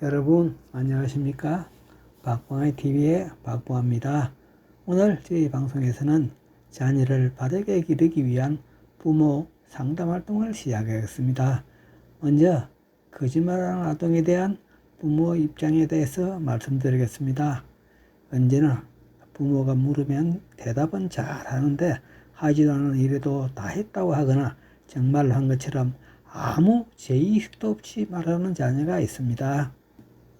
여러분 안녕하십니까? 박봉아의 TV의 박봉아입니다. 오늘 저희 방송에서는 자녀를 바르게 기르기 위한 부모 상담 활동을 시작하겠습니다. 먼저 거짓말하는 아동에 대한 부모 입장에 대해서 말씀드리겠습니다. 언제나 부모가 물으면 대답은 잘 하는데 하지도 않은 일에도 다 했다고 하거나 정말로 한 것처럼 아무 제의식도 없이 말하는 자녀가 있습니다.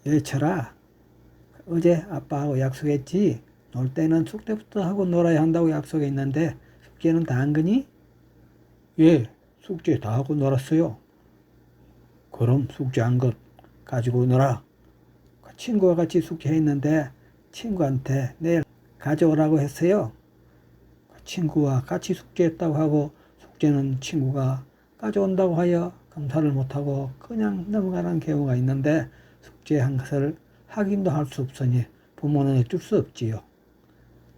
얘철아, 어제 아빠하고 약속했지? 놀 때는 숙제부터 하고 놀아야 한다고 약속했는데 숙제는 다 한 거니? 예, 숙제 다 하고 놀았어요. 그럼 숙제한 것 가지고 놀아. 친구와 같이 숙제했는데 친구한테 내일 가져오라고 했어요. 친구와 같이 숙제했다고 하고 숙제는 친구가 가져온다고 하여 검사를 못하고 그냥 넘어가는 경우가 있는데 숙제한 것을 확인도 할 수 없으니 부모는 어쩔 수 없지요.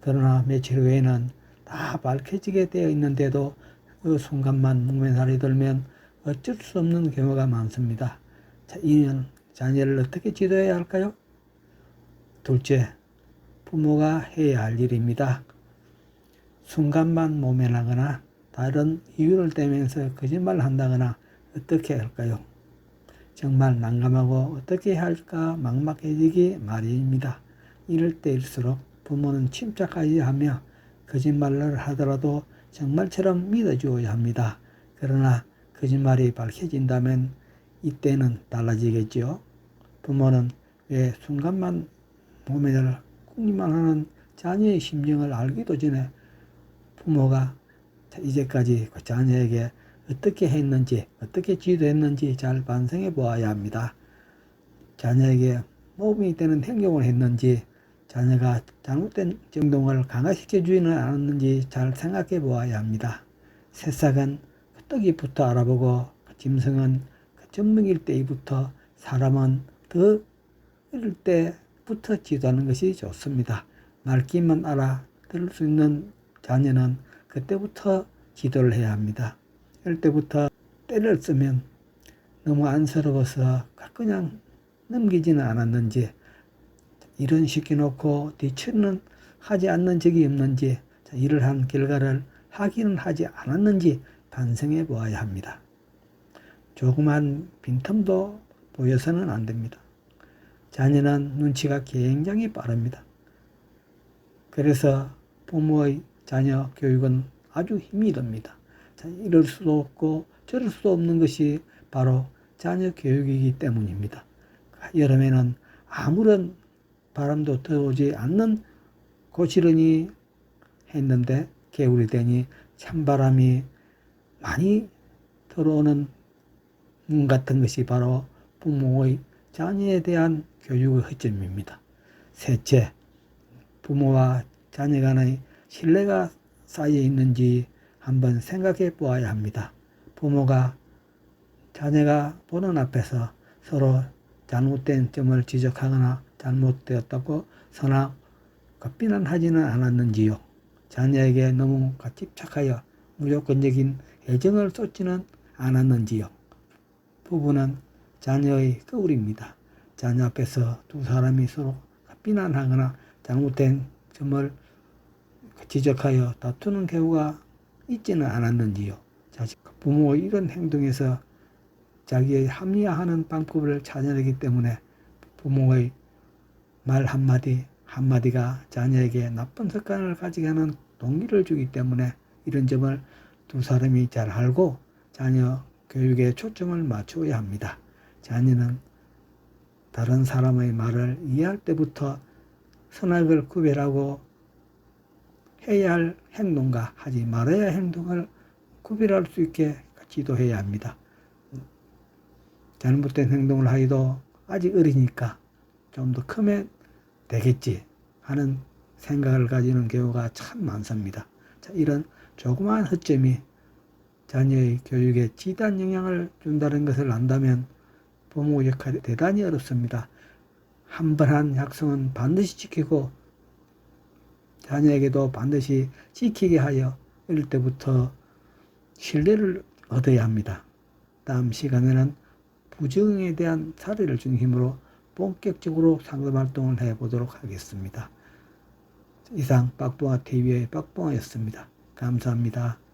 그러나 며칠 후에는 다 밝혀지게 되어 있는데도 그 순간만 묵면살이 들면 어쩔 수 없는 경우가 많습니다. 자, 이는 자녀를 어떻게 지도해야 할까요? 둘째, 부모가 해야 할 일입니다. 순간만 모면하거나 다른 이유를 대면서 거짓말을 한다거나 어떻게 할까요? 정말 난감하고 어떻게 해야 할까 막막해지기 마련입니다. 이럴 때일수록 부모는 침착하게 하며 거짓말을 하더라도 정말처럼 믿어주어야 합니다. 그러나 거짓말이 밝혀진다면 이때는 달라지겠지요. 부모는 왜 순간만 모면을 꾹기만 하는 자녀의 심정을 알기도 전에 부모가 이제까지 그 자녀에게 어떻게 했는지, 어떻게 지도했는지 잘 반성해 보아야 합니다. 자녀에게 모범이 되는 행동을 했는지, 자녀가 잘못된 행동을 강화시켜주지는 않았는지 잘 생각해 보아야 합니다. 새싹은 떡이부터 알아보고, 짐승은 젖먹일 때부터, 사람은 더 어릴 때부터 지도하는 것이 좋습니다. 말귀만 알아들을 수 있는 자녀는 그때부터 지도를 해야 합니다. 이럴 때부터 때를 쓰면 너무 안쓰러워서 그냥 넘기지는 않았는지, 일은 시켜놓고 뒤처리는 하지 않는 적이 없는지, 일을 한 결과를 확인은 하지 않았는지 반성해 보아야 합니다. 조그만 빈틈도 보여서는 안 됩니다. 자녀는 눈치가 굉장히 빠릅니다. 그래서 부모의 자녀 교육은 아주 힘이 듭니다. 이럴 수도 없고 저럴 수도 없는 것이 바로 자녀 교육이기 때문입니다. 여름에는 아무런 바람도 들어오지 않는 고시런이 했는데 겨울이 되니 찬바람이 많이 들어오는 문 같은 것이 바로 부모의 자녀에 대한 교육의 허점입니다. 셋째, 부모와 자녀 간의 신뢰가 쌓여 있는지 한번 생각해 보아야 합니다. 부모가 자녀가 보는 앞에서 서로 잘못된 점을 지적하거나 잘못되었다고 서나 비난하지는 않았는지요. 자녀에게 너무 집착하여 무조건적인 애정을 쏟지는 않았는지요. 부부는 자녀의 거울입니다. 자녀 앞에서 두 사람이 서로 비난하거나 잘못된 점을 지적하여 다투는 경우가 있지는 않았는지요. 부모의 이런 행동에서 자기의 합리화하는 방법을 찾아내기 때문에 부모의 말 한마디가 자녀에게 나쁜 습관을 가지게 하는 동기를 주기 때문에 이런 점을 두 사람이 잘 알고 자녀 교육에 초점을 맞추어야 합니다. 자녀는 다른 사람의 말을 이해할 때부터 선악을 구별하고 해야 할 행동과 하지 말아야 할 행동을 구별할 수 있게 지도해야 합니다. 잘못된 행동을 하기도 아직 어리니까 좀 더 크면 되겠지 하는 생각을 가지는 경우가 참 많습니다. 이런 조그마한 허점이 자녀의 교육에 지대한 영향을 준다는 것을 안다면 부모 역할이 대단히 어렵습니다. 한 번 한 약속은 반드시 지키고 자녀에게도 반드시 지키게 하여 어릴 때부터 신뢰를 얻어야 합니다. 다음 시간에는 부정에 대한 사례를 중심으로 본격적으로 상담 활동을 해보도록 하겠습니다. 이상 빡뽕아 TV의 빡뽕아였습니다. 감사합니다.